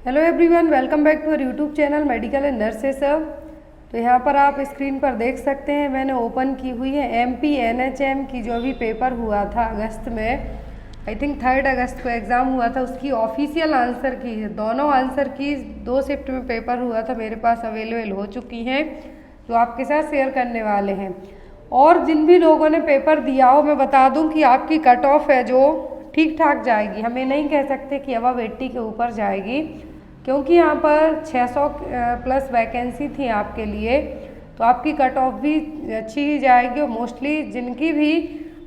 Hello everyone, welcome back to our YouTube channel medical and nurses. तो यहाँ पर आप स्क्रीन पर देख सकते हैं मैंने ओपन की हुई है एमपी एनएचएम की जो भी पेपर हुआ था अगस्त में, आई थिंक 3 अगस्त को एग्ज़ाम हुआ था, उसकी ऑफिशियल आंसर की दोनों आंसर की 2 शिफ्ट में पेपर हुआ था, मेरे पास अवेलेबल हो चुकी हैं जो आपके साथ शेयर करने वाले हैं। और जिन भी लोगों ने पेपर दिया हो मैं बता दूं कि आपकी कट ऑफ है जो ठीक ठाक जाएगी, हमें नहीं कह सकते कि अबव 80 के ऊपर जाएगी, क्योंकि यहाँ पर 600 प्लस वैकेंसी थी आपके लिए, तो आपकी कट ऑफ भी अच्छी ही जाएगी। और मोस्टली जिनकी भी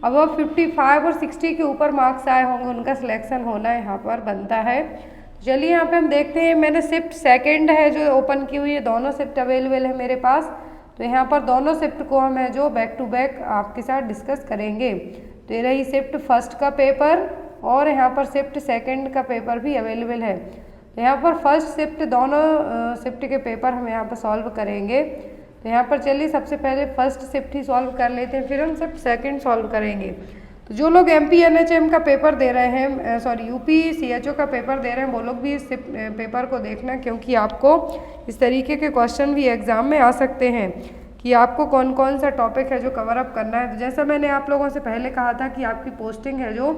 अबव 55 और 60 के ऊपर मार्क्स आए होंगे उनका सिलेक्शन होना यहाँ पर बनता है। चलिए यहाँ पे हम देखते हैं, मैंने शिफ्ट सेकंड है जो ओपन की हुई है, दोनों शिफ्ट अवेलेबल है मेरे पास। तो यहाँ पर दोनों शिफ्ट को हम है जो बैक टू बैक आपके साथ डिस्कस करेंगे। तो ये रही शिफ्ट फर्स्ट का पेपर और यहाँ पर शिफ्ट सेकंड का पेपर भी अवेलेबल है। तो यहाँ पर फर्स्ट शिफ्ट दोनों शिफ्ट के पेपर हम यहाँ पर सॉल्व करेंगे। तो यहाँ पर चलिए सबसे पहले फर्स्ट शिफ्ट ही सॉल्व कर लेते हैं, फिर हम शिफ्ट सेकंड सॉल्व करेंगे। तो जो लोग एमपी एनएचएम का पेपर दे रहे हैं, सॉरी यूपी सीएचओ का पेपर दे रहे हैं, वो लोग भी इस पेपर को देखना, क्योंकि आपको इस तरीके के क्वेश्चन भी एग्जाम में आ सकते हैं कि आपको कौन कौन सा टॉपिक है जो कवर अप करना है। तो जैसा मैंने आप लोगों से पहले कहा था कि आपकी पोस्टिंग है जो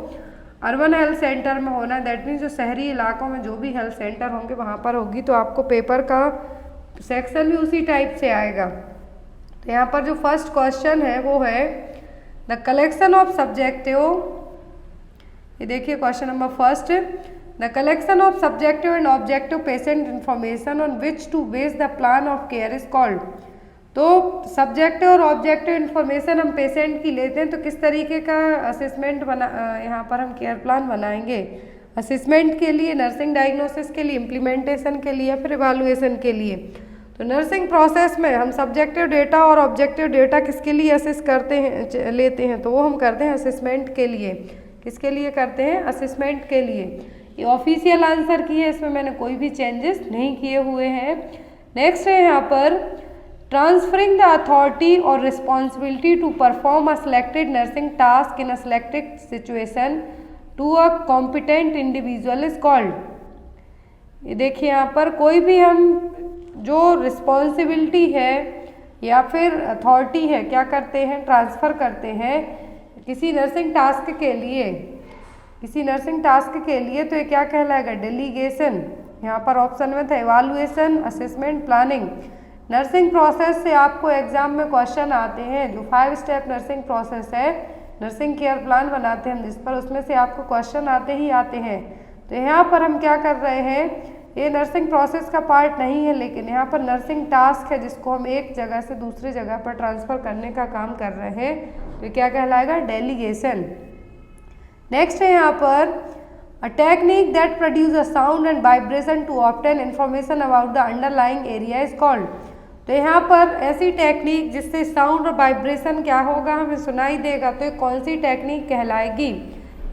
अर्बन हेल्थ सेंटर में होना है, दैट मीन्स जो शहरी इलाकों में जो भी हेल्थ सेंटर होंगे वहाँ पर होगी, तो आपको पेपर का सेक्शन भी उसी टाइप से आएगा। तो यहाँ पर जो फर्स्ट क्वेश्चन है वो है द कलेक्शन ऑफ सब्जेक्टिव, ये देखिए question number first, the collection of subjective and objective patient information on which to base the plan of care is called. तो सब्जेक्टिव और ऑब्जेक्टिव इन्फॉर्मेशन हम पेशेंट की लेते हैं, तो किस तरीके का असेसमेंट यहाँ पर हम केयर प्लान बनाएंगे, असेसमेंट के लिए, नर्सिंग डायग्नोसिस के लिए, इम्प्लीमेंटेशन के लिए, फिर इवालुएशन के लिए। तो नर्सिंग प्रोसेस में हम सब्जेक्टिव डेटा और ऑब्जेक्टिव डेटा किसके लिए असेस करते हैं, लेते हैं, तो वो हम करते हैं असेसमेंट के लिए। किसके लिए करते हैं? असेसमेंट के लिए। ये ऑफिशियल आंसर की है, इसमें मैंने कोई भी चेंजेस नहीं किए हुए हैं। नेक्स्ट है यहाँ पर ट्रांसफरिंग द अथॉरिटी और responsibility to perform a selected nursing task in a selected situation to a competent individual is called. ये देखिए यहाँ पर कोई भी हम जो रिस्पॉन्सिबिलिटी है या फिर अथॉरिटी है क्या करते हैं, ट्रांसफ़र करते हैं किसी नर्सिंग टास्क के लिए, किसी नर्सिंग टास्क के लिए, तो ये क्या कहलाएगा? डेलीगेशन। यहाँ पर ऑप्शन में था evaluation, assessment, planning. Nursing process से आपको एग्जाम में क्वेश्चन आते हैं, जो 5 स्टेप नर्सिंग प्रोसेस है, नर्सिंग केयर प्लान बनाते हैं हम जिस पर, उसमें से आपको क्वेश्चन आते ही आते हैं। तो यहाँ पर हम क्या कर रहे हैं, ये नर्सिंग प्रोसेस का पार्ट नहीं है, लेकिन यहाँ पर नर्सिंग टास्क है जिसको हम एक जगह से दूसरी जगह पर ट्रांसफ़र करने का काम कर रहे हैं, तो क्या कहलाएगा? डेलीगेशन। नेक्स्ट है यहाँ पर a technique that produce a sound and vibration to obtain information about the underlying area is called. तो यहाँ पर ऐसी टेक्निक जिससे साउंड और वाइब्रेशन क्या होगा, हमें सुनाई देगा, तो कौन सी टेक्निक कहलाएगी?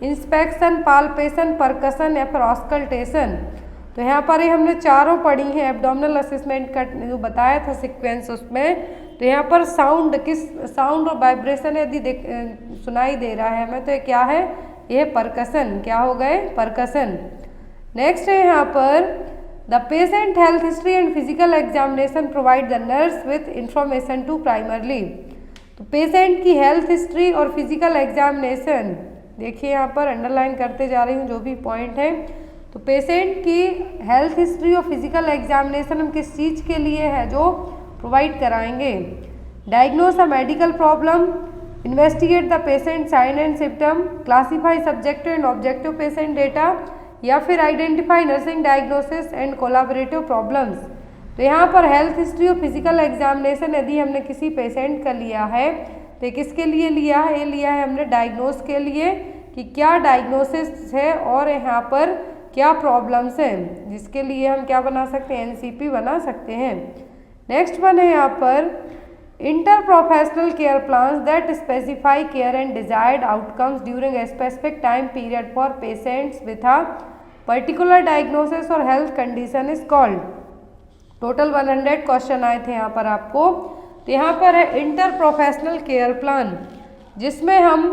इंस्पेक्शन, पाल्पेशन, परकशन या फिर ऑस्कल्टेशन। तो यहाँ पर ही हमने चारों पढ़ी हैं, एब्डोमिनल असेसमेंट का जो बताया था सीक्वेंस उसमें। तो यहाँ पर साउंड, किस साउंड और वाइब्रेशन यदि सुनाई दे रहा है हमें, तो ये क्या है? ये परकशन। क्या हो गए? परकशन। नेक्स्ट है यहाँ पर the patient health history and physical examination provide the nurse with information to primarily. तो पेशेंट की हेल्थ हिस्ट्री और फिजिकल एग्जामिनेशन, देखिए यहाँ पर अंडरलाइन करते जा रही हूँ जो भी पॉइंट है। तो पेशेंट की हेल्थ हिस्ट्री और फिजिकल एग्जामिनेशन हम किस चीज़ के लिए है जो प्रोवाइड कराएंगे? Diagnose a medical problem, investigate the patient sign and symptom, classify subjective and objective patient data, या फिर identify nursing diagnosis and collaborative problems. तो यहाँ पर हेल्थ हिस्ट्री और फिजिकल एग्जामिनेशन यदि हमने किसी पेशेंट का लिया है, तो किसके लिए लिया है? ये लिया है हमने डायग्नोस के लिए कि क्या डायग्नोसिस है और यहाँ पर क्या प्रॉब्लम्स हैं, जिसके लिए हम क्या बना सकते हैं? एनसीपी बना सकते हैं। नेक्स्ट वन है यहाँ पर inter professional care plans that specify care and desired outcomes during a specific time period for patients with a particular diagnosis or health condition is called. Total 100 question आए थे यहाँ पर आपको। तो यहाँ पर है इंटर प्रोफेशनल केयर प्लान, जिसमें हम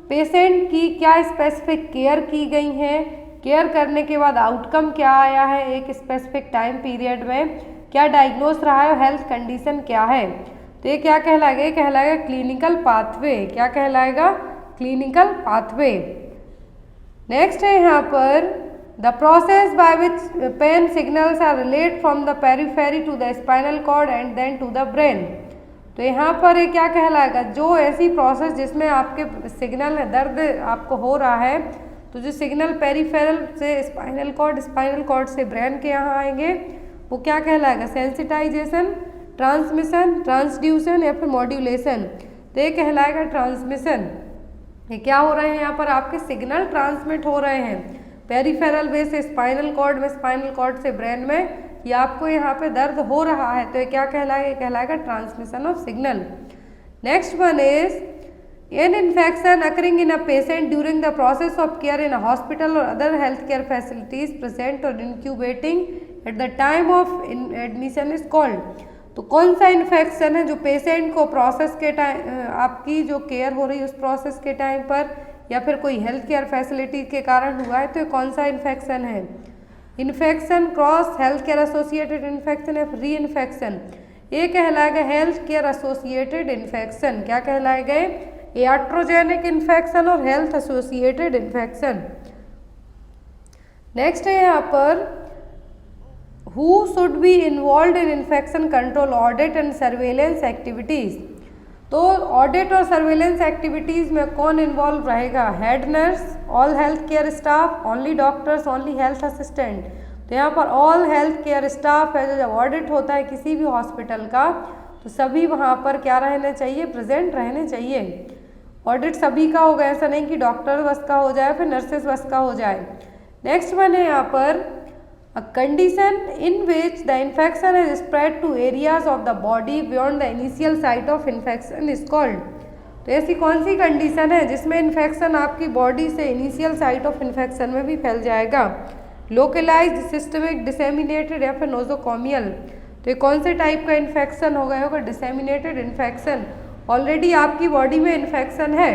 पेशेंट की क्या स्पेसिफिक केयर की गई है, केयर करने के बाद आउटकम क्या आया है एक स्पेसिफिक टाइम पीरियड में, क्या डायग्नोस रहा है, हेल्थ कंडीशन क्या है। तो ये क्या कहलाएगा, ये कहलाएगा क्लिनिकल पाथवे। क्या कहलाएगा, क्लिनिकल पाथवे। नेक्स्ट है यहाँ पर the process by which pain signals are relate from the periphery to the spinal cord and then to the brain. तो यहाँ पर ये क्या कहलाएगा, जो ऐसी प्रोसेस जिसमें आपके सिग्नल दर्द आपको हो रहा है, तो जो सिग्नल पेरिफेरल से स्पाइनल कॉर्ड से ब्रेन के यहाँ आएंगे वो क्या कहलाएगा, सेंसिटाइजेशन, ट्रांसमिशन, ट्रांसड्यूसन या फिर मॉड्यूलेशन। तो ये कहलाएगा ट्रांसमिशन। ये क्या हो रहे हैं, यहाँ पर आपके सिग्नल ट्रांसमिट हो रहे हैं पेरिफेरल वे से स्पाइनल कॉर्ड में, स्पाइनल कॉर्ड से ब्रेन में, या आपको यहाँ पे दर्द हो रहा है, तो ये क्या कहलाएगा, ये कहलाएगा transmission of signal. Next one is an infection occurring in a patient during the process of care in a hospital or other health care facilities present और incubating at the time of admission is called. तो कौन सा infection है जो patient को process के time, आपकी जो केयर हो रही है उस प्रोसेस के टाइम पर या फिर कोई हेल्थ केयर फैसिलिटी के कारण हुआ है, तो कौन सा इन्फेक्शन है, infection cross health care associated infection या री इन्फेक्शन। ये कहलाएगा हेल्थ केयर एसोसिएटेड इन्फेक्शन। क्या कहलाएगा, याट्रोजेनिक इन्फेक्शन और हेल्थ एसोसिएटेड इन्फेक्शन। नेक्स्ट है यहाँ पर Who should be involved in infection control audit and surveillance activities। तो ऑडिट और सर्वेलेंस एक्टिविटीज़ में कौन इन्वॉल्व रहेगा, head nurse, all health care staff, only doctors, only health assistant. तो यहाँ पर ऑल हेल्थ केयर स्टाफ है, जब ऑडिट होता है किसी भी हॉस्पिटल का तो सभी वहाँ पर क्या रहने चाहिए, प्रेजेंट रहने चाहिए। ऑडिट सभी का होगा, ऐसा नहीं कि डॉक्टर बस का हो जाए फिर नर्सेस बस का हो जाए। नेक्स्ट वन है यहाँ पर A condition in which the infection is spread to areas of the body beyond the initial site of infection is called। तो ऐसी कौन सी कंडीशन है जिसमें इन्फेक्शन आपकी बॉडी से इनिशियल साइट ऑफ इन्फेक्शन में भी फैल जाएगा, लोकलाइज्ड, सिस्टमिक, डिसेमिनेटेड या फिर नोजोकॉमियल। तो ये कौन से टाइप का इन्फेक्शन हो गया होगा, डिसेमिनेटेड इन्फेक्शन। ऑलरेडी आपकी बॉडी में इन्फेक्शन है,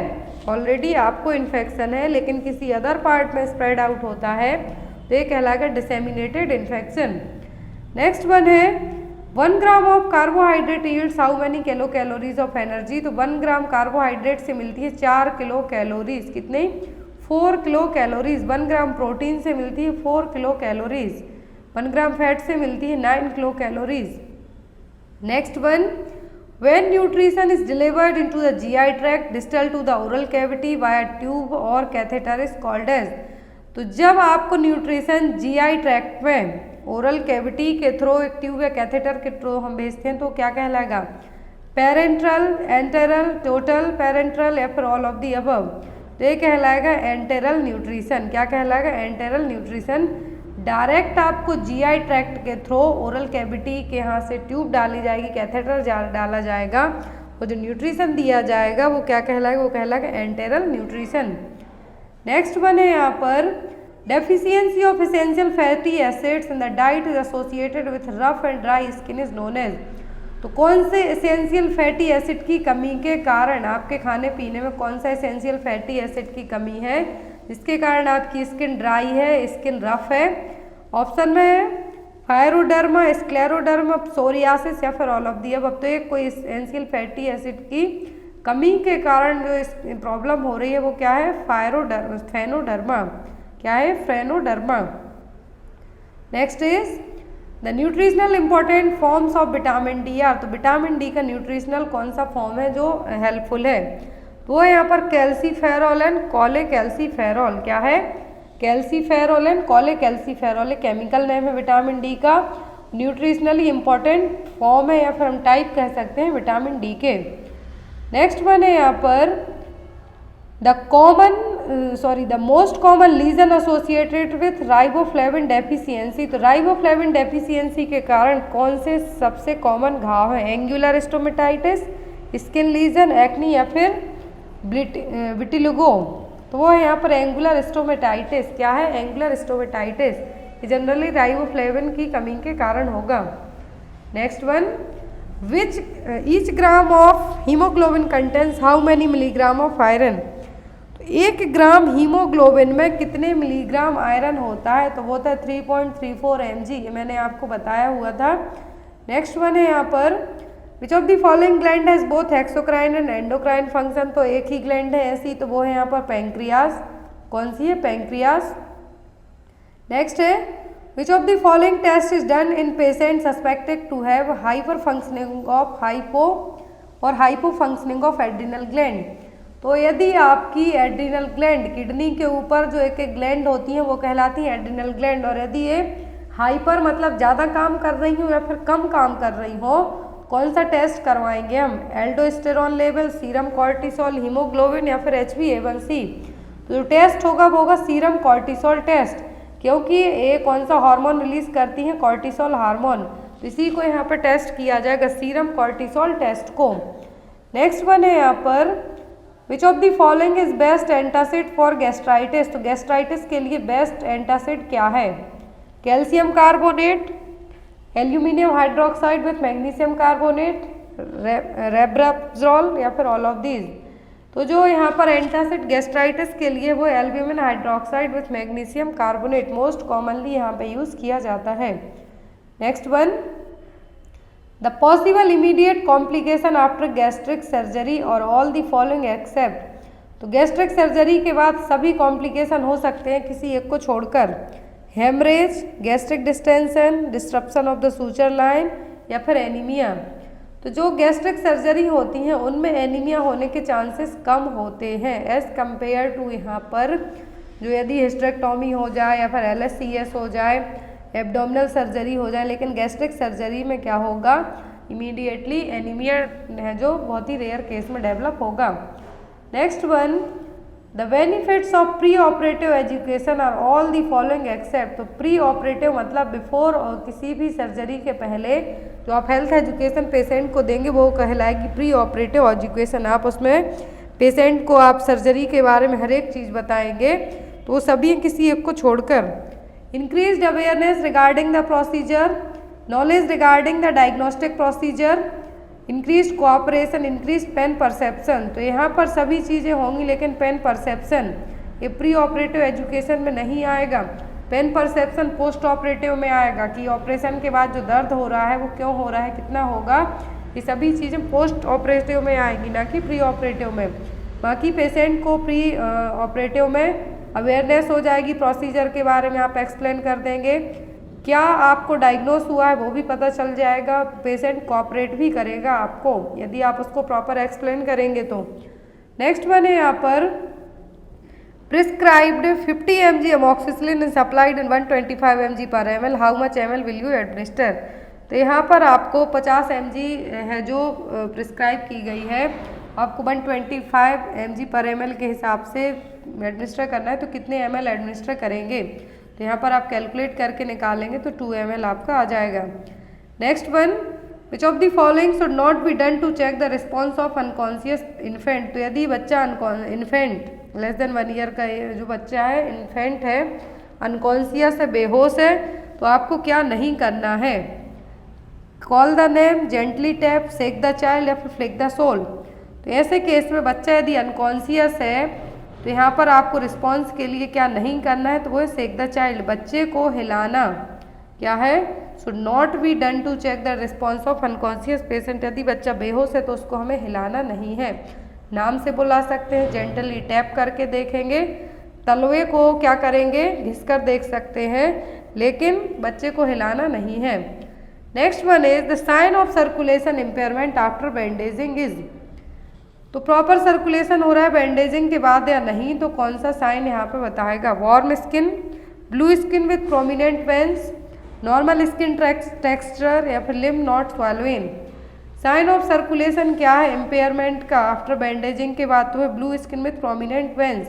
ऑलरेडी आपको इन्फेक्शन है लेकिन किसी अदर पार्ट में स्प्रेड आउट होता है, तो ये कहलाएगा डिसेमिनेटेड इन्फेक्शन। नेक्स्ट वन है 1 gram of carbohydrate yields how many kilo calories of energy. तो 1 ग्राम कार्बोहाइड्रेट से मिलती है 4 किलो कैलोरीज। कितने, 4 किलो कैलोरीज। 1 ग्राम प्रोटीन से मिलती है 4 किलो कैलोरीज। 1 ग्राम फैट से मिलती है 9 kilo calories. Next one, when nutrition is delivered into the GI tract distal to the oral cavity via tube और कैथेटर इज कॉल्ड एज। तो जब आपको न्यूट्रिशन जीआई ट्रैक्ट में ओरल कैविटी के through, एक ट्यूब या कैथेटर के through हम भेजते हैं तो क्या कहलाएगा, पेरेंट्रल, एंटेरल, टोटल पेरेंट्रल या फिर ऑल ऑफ दी अबव। तो ये कहलाएगा एंटेरल न्यूट्रिशन। क्या कहलाएगा, एंटेरल न्यूट्रिशन। डायरेक्ट आपको जीआई ट्रैक्ट के थ्रू ओरल कैविटी के यहाँ से ट्यूब डाली जाएगी, कैथेटर डाला जाएगा, वो जो न्यूट्रिशन दिया जाएगा वो क्या कहलाएगा, वो कहलाएगा एंटेरल न्यूट्रिशन। नेक्स्ट वन है यहाँ पर deficiency of essential fatty acids in the diet is associated with rough and dry skin is known as. तो कौन से एसेंशियल फैटी एसिड की कमी के कारण, आपके खाने पीने में कौन सा एसेंशियल फैटी एसिड की कमी है जिसके कारण आपकी स्किन ड्राई है, स्किन रफ है। ऑप्शन में है फायरोडर्मा, स्क्लेरोडर्मा, सोरियासिस या फिर ऑल ऑफ दी अबव। तो एक कोई एसेंशियल फैटी एसिड की कमी के कारण जो प्रॉब्लम हो रही है वो क्या है, फेनोडर्मा। क्या है, phrynoderma. Next is the nutritional important forms of vitamin D are. तो विटामिन डी का न्यूट्रिशनल कौन सा फॉर्म है जो हेल्पफुल है, तो वो यहाँ पर कैल्सीफेरॉल एंड कोलेकैल्सीफेरॉल। क्या है, कैल्सीफेरॉल एंड कोलेकैल्सीफेरॉल, एक केमिकल नेम है विटामिन डी का। न्यूट्रिशनली इंपॉर्टेंट फॉर्म है या फिर हम टाइप कह सकते हैं विटामिन डी के। नेक्स्ट वन है यहाँ पर the most common lesion associated with riboflavin deficiency. तो राइबोफ्लेविन डेफिशिएंसी के कारण कौन से सबसे कॉमन घाव है, angular stomatitis, skin lesion, acne या फिर विटिलिगो। तो वो है यहाँ पर एंगुलर स्टोमेटाइटिस। क्या है, एंगुलर स्टोमेटाइटिस। ये जनरली राइबोफ्लेविन की कमी के कारण होगा। Next one, which each gram of hemoglobin contains how many milligram of iron। तो 1 ग्राम हीमोग्लोबिन में कितने मिलीग्राम आयरन होता है? तो वो होता है 3.34 mg, ये मैंने आपको बताया हुआ था। नेक्स्ट वन है यहाँ पर which of the following gland has both exocrine and endocrine function. तो एक ही ग्लैंड है ऐसी, तो वो है यहाँ पर पैंक्रियास। कौन सी है? पैंक्रियास। नेक्स्ट है which of the following test is done in patient suspected to have hyper functioning of hypo or hypo functioning of adrenal gland. तो यदि आपकी एड्रिनल ग्लैंड, किडनी के ऊपर जो एक एक ग्लैंड होती हैं वो कहलाती हैं एड्रिनल ग्लैंड, और यदि ये हाइपर मतलब ज़्यादा काम कर रही हो या फिर कम काम कर रही हो, कौन सा टेस्ट करवाएंगे हम? Aldosterone level, serum cortisol, haemoglobin या फिर HbA1c। तो जो टेस्ट होगा वो होगा सीरम कॉर्टिसोल टेस्ट, क्योंकि ये कौन सा हार्मोन रिलीज करती हैं? Cortisol hormone. तो इसी को यहाँ पर टेस्ट किया जाएगा, सीरम कॉर्टिसोल टेस्ट को। नेक्स्ट वन है यहाँ पर which of the following is best antacid for gastritis. तो गैस्ट्राइटिस के लिए बेस्ट एंटासिड क्या है? Calcium carbonate, aluminium hydroxide with magnesium carbonate, rabeprazole या फिर ऑल ऑफ दीज। तो जो यहाँ पर एंटासिड गैस्ट्राइटिस के लिए वो aluminium hydroxide with magnesium carbonate most commonly यहाँ पे यूज़ किया जाता है। Next one the possible immediate complication after gastric surgery और ऑल द फॉलोइंग एक्सेप्ट। तो गैस्ट्रिक सर्जरी के बाद सभी कॉम्प्लिकेशन हो सकते हैं किसी एक को छोड़कर। Haemorrhage, gastric distension, disruption of the suture line या फिर एनीमिया। तो जो गैस्ट्रिक सर्जरी होती हैं उनमें एनीमिया होने के चांसेस कम होते हैं एज़ कम्पेयर टू यहाँ पर जो यदि हिस्टेरेक्टोमी हो जाए या फिर LSCS हो जाए, एब्डोमिनल सर्जरी हो जाए। लेकिन गैस्ट्रिक सर्जरी में क्या होगा? इमीडिएटली एनीमिया है जो बहुत ही रेयर केस में डेवलप होगा। Next one the benefits of pre operative education are all the following except. तो प्री ऑपरेटिव मतलब बिफोर और किसी भी सर्जरी के पहले जो आप हेल्थ एजुकेशन पेशेंट को देंगे वो कहलाएगी प्री ऑपरेटिव एजुकेशन। आप उसमें पेशेंट को आप सर्जरी के बारे में हर एक चीज़ बताएंगे, तो वो सभी किसी एक को छोड़कर। Increased awareness regarding the procedure, knowledge regarding the diagnostic procedure, increase cooperation, increase pain perception. तो यहाँ पर सभी चीज़ें होंगी, लेकिन पेन परसेप्शन ये प्री ऑपरेटिव एजुकेशन में नहीं आएगा। पेन परसेप्शन पोस्ट ऑपरेटिव में आएगा कि ऑपरेशन के बाद जो दर्द हो रहा है वो क्यों हो रहा है, कितना होगा, ये सभी चीज़ें पोस्ट ऑपरेटिव में आएगी, ना कि प्री ऑपरेटिव में। बाकी पेशेंट को प्री ऑपरेटिव में अवेयरनेस हो जाएगी, प्रोसीजर के बारे में आप एक्सप्लेन कर देंगे, क्या आपको डायग्नोस हुआ है वो भी पता चल जाएगा। पेशेंट कोऑपरेट भी करेगा आपको यदि आप उसको प्रॉपर एक्सप्लेन करेंगे तो। नेक्स्ट वन है यहाँ पर prescribed 50 mg amoxicillin is supplied in 125 mg पर ml, how much ml will you administer. तो यहाँ पर आपको 50 mg है जो प्रिस्क्राइब की गई है, आपको 125 mg पर ml के हिसाब से एडमिनिस्टर करना है, तो कितने ml एडमिनिस्टर करेंगे। तो यहाँ पर आप कैलकुलेट करके निकालेंगे तो 2 ml आपका आ जाएगा। Next one which of the following should not be done to check the response of unconscious infant. तो यदि बच्चा इन्फेंट लेस देन 1 ईयर का जो बच्चा है, इन्फेंट है, अनकॉन्शियस है, बेहोश है, तो आपको क्या नहीं करना है? Call the name, gently tap, shake the child या फिर फ्लिक द सोल। तो ऐसे केस में बच्चा यदि अनकॉन्शियस है तो यहाँ पर आपको रिस्पॉन्स के लिए क्या नहीं करना है? तो वो है शेक द चाइल्ड, बच्चे को हिलाना। क्या है? Should not be done to check the response of unconscious patient. यदि बच्चा बेहोश है तो उसको हमें हिलाना नहीं है, नाम से बुला सकते हैं, जेंटली टैप करके देखेंगे, तलवे को क्या करेंगे? घिसकर देख सकते हैं, लेकिन बच्चे को हिलाना नहीं है। Next one is the sign of circulation impairment after bandaging is. तो प्रॉपर सर्कुलेशन हो रहा है बैंडेजिंग के बाद या नहीं, तो कौन सा साइन यहाँ पे बताएगा? Warm skin, blue skin with prominent veins, normal skin texture या फिर limb not swallowing. Sign of circulation क्या है इम्पेयरमेंट का आफ्टर बैंडेजिंग के बाद? तो है blue skin with prominent veins.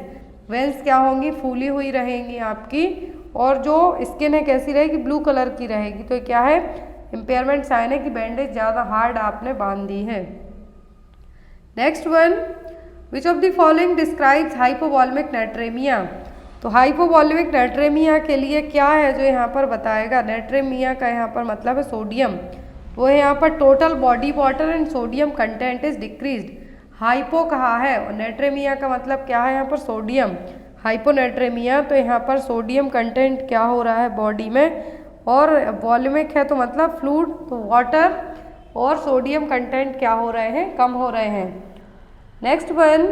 Veins क्या होंगी? फूली हुई रहेंगी आपकी, और जो स्किन है कैसी रहेगी? ब्लू कलर की रहेगी। तो क्या है? इम्पेयरमेंट साइन है कि बैंडेज ज़्यादा हार्ड आपने बांध दी है। Next one which of the following describes hypovolemic natremia. तो हाइपोवॉल्मिक नाइट्रेमिया के लिए क्या है जो यहाँ पर बताएगा? नाइट्रेमिया का यहाँ पर मतलब है सोडियम, वो है यहाँ पर total body water and sodium content is decreased. Hypo कहा है और नेट्रेमिया का मतलब क्या है यहाँ पर सोडियम, हाइपोनेट्रेमिया। तो यहाँ पर सोडियम कंटेंट क्या हो रहा है बॉडी में, और वॉल्यूमिक है तो मतलब फ्लूइड, तो वाटर और सोडियम कंटेंट क्या हो रहे हैं, कम हो रहे हैं। Next one,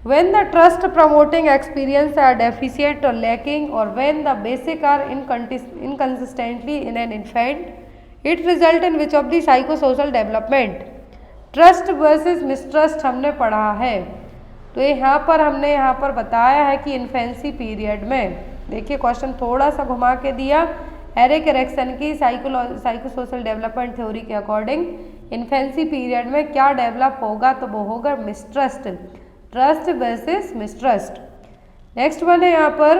when the trust promoting experience are deficient or lacking, or when the basic are inconsistently in an infant, it result in which of the psychosocial development? Trust versus mistrust हमने पढ़ा है, तो यहाँ पर हमने यहाँ पर बताया है कि इन्फेंसी पीरियड में, देखिए क्वेश्चन थोड़ा सा घुमा के दिया, एरिक एरिक्सन की साइकोसोशल डेवलपमेंट थ्योरी के अकॉर्डिंग इन्फेंसी पीरियड में क्या डेवलप होगा, तो वो होगा mistrust, trust versus mistrust. Next one है यहाँ पर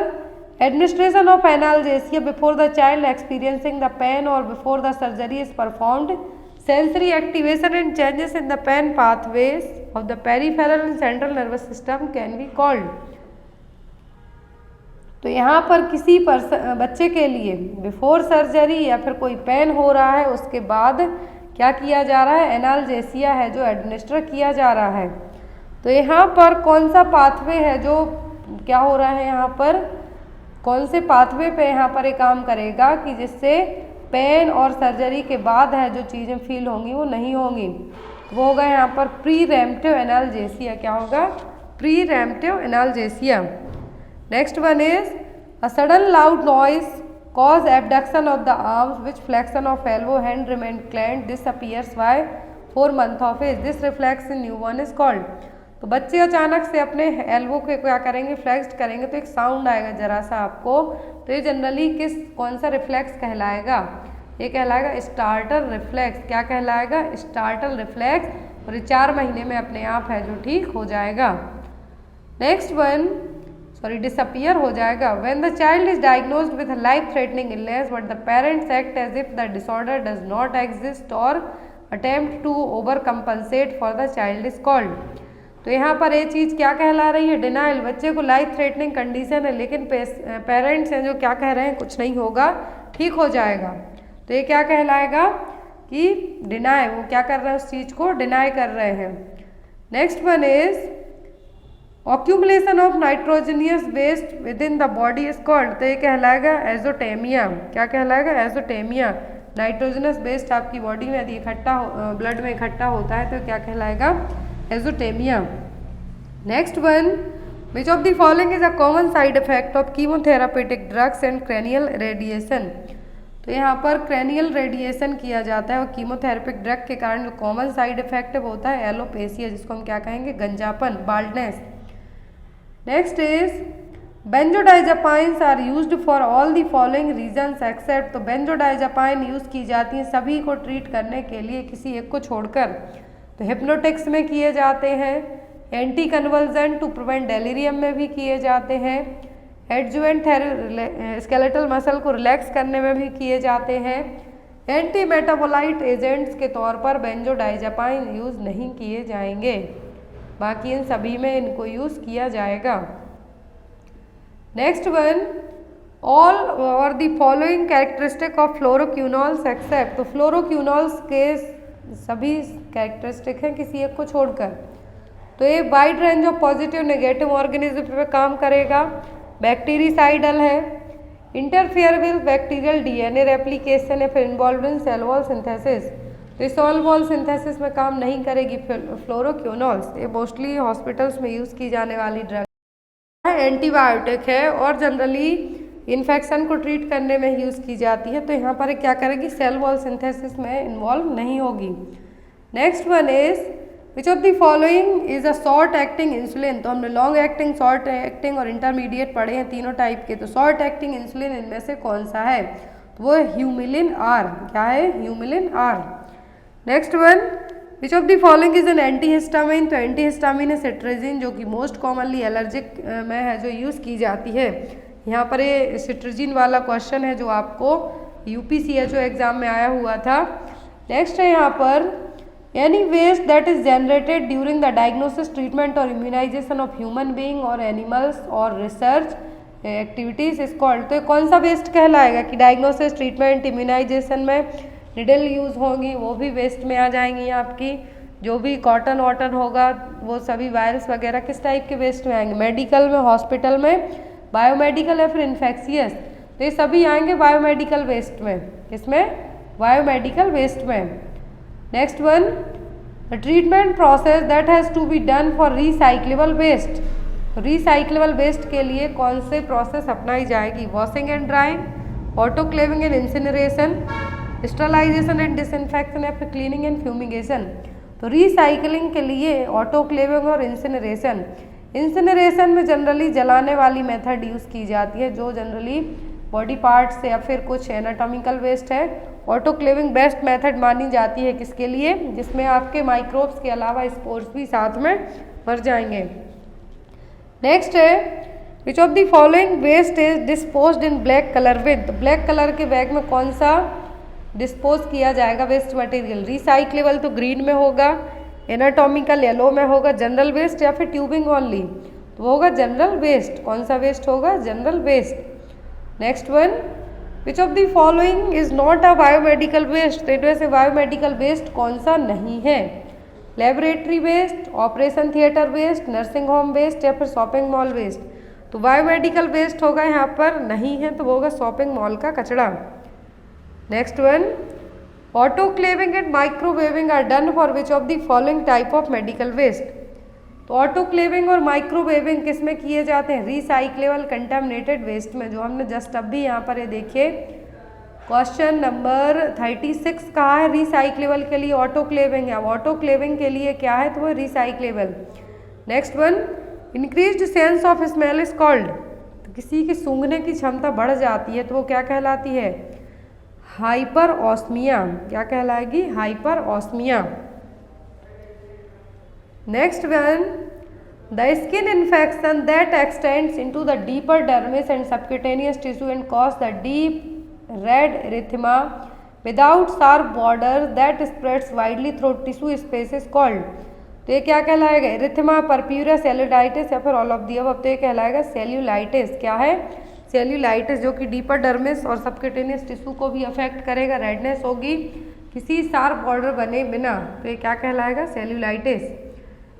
administration of analgesia before the child experiencing the pain और before the surgery is performed, sensory activation and changes in the pain pathways of the peripheral and central nervous system can be called. तो यहाँ पर किसी बच्चे के लिए before surgery या फिर कोई पेन हो रहा है उसके बाद क्या किया जा रहा है, एनाल्जेसिया है जो एडमिनिस्टर किया जा रहा है। तो यहाँ पर कौन सा पाथवे है जो क्या हो रहा है, यहाँ पर कौन से पाथवे पे यहाँ पर ये काम करेगा कि जिससे पेन और सर्जरी के बाद है जो चीज़ें फील होंगी वो नहीं होंगी, वो होगा यहाँ पर प्री रैम्पटिव एनाल्जेसिया। क्या होगा, pre emptive analgesia. Next one is a sudden loud noise cause abduction of the arms which flexion of elbow hand remain clenched, this appears by 4 months of age, this reflex in newborn is called। तो बच्चे अचानक से अपने elbow के क्या करेंगे, flexed करेंगे तो एक साउंड आएगा जरा सा आपको, तो ये जनरली कौन सा रिफ्लेक्स कहलाएगा, ये कहलाएगा स्टार्टर रिफ्लेक्स। क्या कहलाएगा, स्टार्टर रिफ्लेक्स, और ये 4 महीने में अपने आप है जो ठीक हो जाएगा। नेक्स्ट वन, डिसअपियर हो जाएगा। When the child is diagnosed with a life-threatening illness but the parents act as if the disorder does not exist or attempt to overcompensate for the child is called। तो यहाँ पर ये चीज़ क्या कहला रही है, डिनाइल। बच्चे को लाइफ थ्रेटनिंग कंडीशन है लेकिन पेरेंट्स हैं जो क्या कह रहे हैं, कुछ नहीं होगा, ठीक हो जाएगा, तो ये क्या कहलाएगा कि डिनाई, वो क्या कर रहे हैं, उस चीज़ को डिनाई कर रहे हैं। Next one is accumulation of nitrogenous waste within the body is called, तो ये कहलाएगा एजोटेमिया। क्या कहलाएगा, एजोटेमिया। नाइट्रोजनस वेस्ट आपकी बॉडी में यदि इकट्ठा ब्लड में इकट्ठा होता है तो क्या कहलाएगा, azotemia. Next one, which of the following is a common side effect of chemotherapeutic drugs and cranial radiation. तो यहाँ पर क्रेनियल रेडिएशन किया जाता है और कीमोथेरेपिक ड्रग के कारण जो कॉमन साइड इफेक्ट है वो होता है एलोपेसिया, जिसको हम क्या कहेंगे, गंजापन, baldness. Next is benzodiazepines are used for all the following reasons except, तो बेंजोडाइजापाइन यूज़ की जाती हैं सभी को ट्रीट करने के लिए किसी एक को छोड़कर। तो हिप्नोटिक्स में किए जाते हैं, anti convulsant to prevent delirium में भी किए जाते हैं, एडजुवेंट स्केलेटल मसल को रिलैक्स करने में भी किए जाते हैं, एंटी मेटाबोलाइट एजेंट्स के तौर पर बेंजोडाइजापाइन यूज़ नहीं किए जाएंगे, बाकी इन सभी में इनको यूज़ किया जाएगा। Next one, all or the following characteristic of fluoroquinolones except, तो फ्लोरोक्यूनॉल्स के सभी कैरेक्टरिस्टिक हैं किसी एक को छोड़कर। तो ये wide range of positive negative organism पे काम करेगा, बैक्टीरिसाइडल है, interfere with bacterial DNA replication है, फिर involve in cell wall synthesis. तो सेल वॉल सिंथेसिस में काम नहीं करेगी फ्लोरोक्यूनॉल्स। ये मोस्टली हॉस्पिटल्स में यूज़ की जाने वाली ड्रग है, एंटीबायोटिक है और जनरली इन्फेक्शन को ट्रीट करने में यूज़ की जाती है। तो यहाँ पर क्या करेगी, सेल वॉल सिंथेसिस में इन्वॉल्व नहीं होगी। Next one is which of the following is a short acting insulin. तो हमने लॉन्ग एक्टिंग, शॉर्ट एक्टिंग और इंटरमीडिएट पढ़े हैं तीनों टाइप के। तो शॉर्ट एक्टिंग इंसुलिन इनमें से कौन सा है, तो वो ह्यूमिलिन आर। क्या है, Humulin R. Next one, which of the following is an antihistamine. तो एंटीहिस्टामिन है सिट्रेजिन, जो कि मोस्ट कॉमनली एलर्जिक में है जो यूज़ की जाती है। यहाँ पर ये सिट्रेजिन वाला क्वेश्चन है जो आपको यूपीसीएचओ एग्जाम में आया हुआ था। नेक्स्ट है यहाँ पर any waste that is generated during the diagnosis, treatment और इम्यूनाइजेशन ऑफ ह्यूमन बीइंग और एनिमल्स और रिसर्च एक्टिविटीज इज कॉल्ड। तो कौन सा वेस्ट कहलाएगा कि डायग्नोसिस, ट्रीटमेंट, इम्यूनाइजेशन में निडल यूज़ होंगी, वो भी वेस्ट में आ जाएंगी आपकी। जो भी कॉटन वॉटन होगा वो सभी वायरस वगैरह किस टाइप के वेस्ट में आएंगे, मेडिकल में, हॉस्पिटल में, बायोमेडिकल या फिर इन्फेक्शियस, तो ये सभी आएंगे बायोमेडिकल वेस्ट में। किसमें? बायोमेडिकल वेस्ट में। Next one, the treatment process that has to be done for recyclable waste. Recyclable waste के लिए कौन से प्रोसेस अपनाई जाएगी? Washing and drying, autoclaving and incineration, sterilization and disinfection या फिर क्लीनिंग एंड फ्यूमिगेशन। तो रिसाइकलिंग के लिए ऑटोक्लेविंग और इंसिनरेशन। इंसिनरेशन में जनरली जलाने वाली मेथड यूज़ की जाती है, जो जनरली बॉडी पार्ट्स या फिर कुछ एनाटॉमिकल वेस्ट है। ऑटोक्लेविंग बेस्ट मेथड मानी जाती है किसके लिए? जिसमें आपके माइक्रोब्स के अलावा स्पोर्स भी साथ में मर जाएंगे। नेक्स्ट है, which of the following waste is disposed in black colour with. Black colour के बैग में कौन सा डिस्पोज किया जाएगा वेस्ट मटेरियल? रिसाइक्लेबल तो ग्रीन में होगा, एनाटॉमिकल येलो में होगा, जनरल वेस्ट या फिर ट्यूबिंग ओनली, तो वो होगा जनरल वेस्ट। कौन सा वेस्ट होगा? General waste. Next one, which of the following is not a biomedical waste. तो इनमें से बायोमेडिकल वेस्ट कौन सा नहीं है? Laboratory waste, operation theatre waste, nursing home waste या फिर शॉपिंग मॉल वेस्ट। तो बायोमेडिकल वेस्ट होगा यहाँ पर नहीं है, तो वो होगा शॉपिंग मॉल का कचरा। Next one, autoclaving and microwaving are done for which of the following type of medical waste. तो ऑटोक्लेविंग और माइक्रोवेविंग किस में किए जाते हैं? रिसाइक्लेबल कंटामिनेटेड वेस्ट में, जो हमने जस्ट अभी यहाँ पर ये देखिए क्वेश्चन नंबर 36 कहा है रिसाइक्लेबल के लिए ऑटोक्लेविंग है। अब ऑटोक्लेविंग के लिए क्या है? तो वो recyclable. Next one, increased sense of smell is called. तो किसी की सूंघने की क्षमता बढ़ जाती है तो वो क्या कहलाती है? Hyper osmia. क्या कहलाएगी? Hyper osmia. Next one, the skin infection that extends into the deeper dermis and subcutaneous tissue and cause the deep red erythema without sharp border that spreads widely through tissue space is called। तो ये क्या कहलाएगा? erythema, purpura, cellulitis या फिर all of the above. तो ये कहलाएगा cellulitis. क्या है? सेल्यूलाइटिस, जो कि डीपर डर्मिस और सबक्यूटेनियस टिश्यू को भी अफेक्ट करेगा, रेडनेस होगी किसी शार्प बॉर्डर बने बिना, तो ये क्या कहलाएगा? Cellulitis.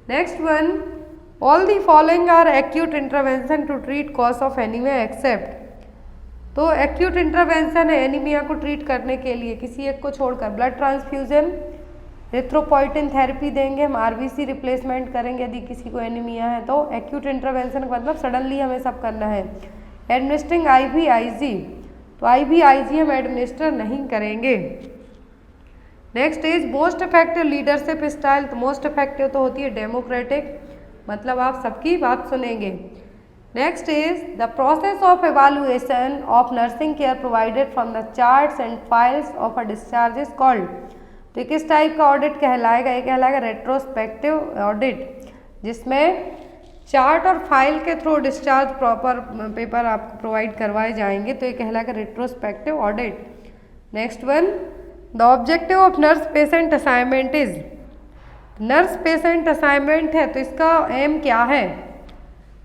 Next one, all the following are acute intervention to treat cause of anaemia except. तो एक्यूट इंटरवेंशन है एनीमिया को ट्रीट करने के लिए, किसी एक को छोड़कर। ब्लड ट्रांसफ्यूजन, एरिथ्रोपोइटिन थेरेपी देंगे हम, आरबीसी रिप्लेसमेंट करेंगे यदि किसी को एनीमिया है तो। एक्यूट इंटरवेंशन का मतलब सडनली हमें सब करना है। एडमिनिस्ट्रिंग IVIG, तो IVIG हम एडमिनिस्टर नहीं करेंगे। Next is most effective leadership style. तो मोस्ट इफेक्टिव तो होती है डेमोक्रेटिक, मतलब आप सबकी बात सुनेंगे। Next is the process of evaluation of nursing care provided from the charts and files of a discharge is called. तो किस टाइप का ऑडिट कहलाएगा? ये कहलाएगा रेट्रोस्पेक्टिव ऑडिट, जिसमें चार्ट और फाइल के थ्रू डिस्चार्ज प्रॉपर पेपर आपको प्रोवाइड करवाए जाएंगे, तो ये कहलाएगा retrospective audit. Next one, the objective of nurse patient assignment is. Nurse patient assignment है तो इसका एम क्या है?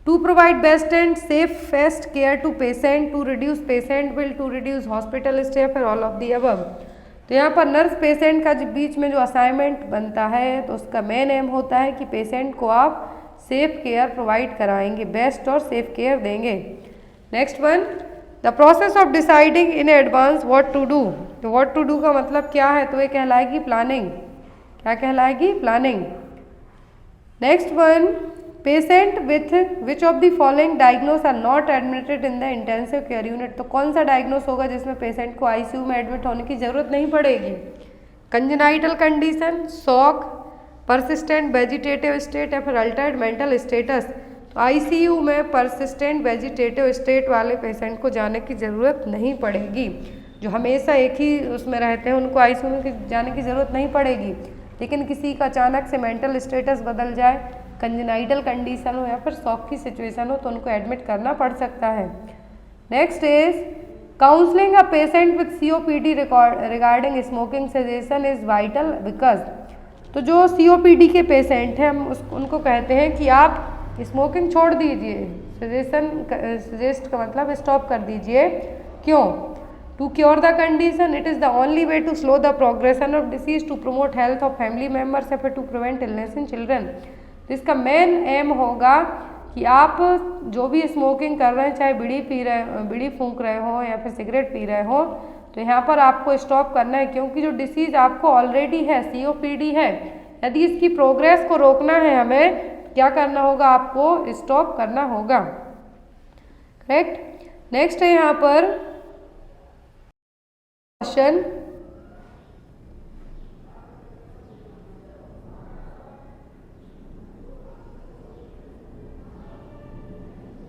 To provide best and safest care to patient, to reduce patient bill, to reduce hospital stay, फिर all of the above. तो यहाँ पर nurse patient का जो बीच में जो असाइनमेंट बनता है तो उसका मेन एम होता है कि पेशेंट को आप सेफ केयर प्रोवाइड कराएंगे, बेस्ट और सेफ केयर देंगे। Next one, the process of deciding in advance what to do. तो व्हाट टू डू का मतलब क्या है? तो ये कहलाएगी प्लानिंग। क्या कहलाएगी? Planning. Next one, patient with which of the following diagnose are not admitted in the intensive care unit. तो कौन सा डायग्नोस होगा जिसमें पेशेंट को ICU में एडमिट होने की जरूरत नहीं पड़ेगी? Congenital condition, shock, persistent vegetative state या फिर अल्टर्ड मेंटल स्टेटस। तो ICU में परसिस्टेंट वेजिटेटिव स्टेट वाले पेशेंट को जाने की ज़रूरत नहीं पड़ेगी। जो हमेशा एक ही उसमें रहते हैं उनको ICU में जाने की ज़रूरत नहीं पड़ेगी, लेकिन किसी का अचानक से मेंटल स्टेटस बदल जाए, कंजेनाइटल कंडीशन हो या फिर शॉक की सिचुएशन हो तो उनको एडमिट करना पड़ सकता है। Next is counselling a patient with COPD regarding smoking suggestion is vital because. तो जो COPD के पेशेंट हैं हम उनको कहते हैं कि आप स्मोकिंग छोड़ दीजिए, सजेस्ट का मतलब स्टॉप कर दीजिए। क्यों? To cure the condition, it is the only way to slow the progression of disease, to promote health of family members या फिर to prevent illness in children। तो इसका मेन एम होगा कि आप जो भी स्मोकिंग कर रहे हैं, चाहे बीड़ी फूंक रहे हो या फिर सिगरेट पी रहे हो, तो यहाँ पर आपको स्टॉप करना है, क्योंकि जो डिसीज़ आपको ऑलरेडी है, COPD है, यदि इसकी प्रोग्रेस को रोकना है हमें क्या करना होगा, आपको स्टॉप करना होगा। करेक्ट। नेक्स्ट है यहाँ पर क्वेश्चन,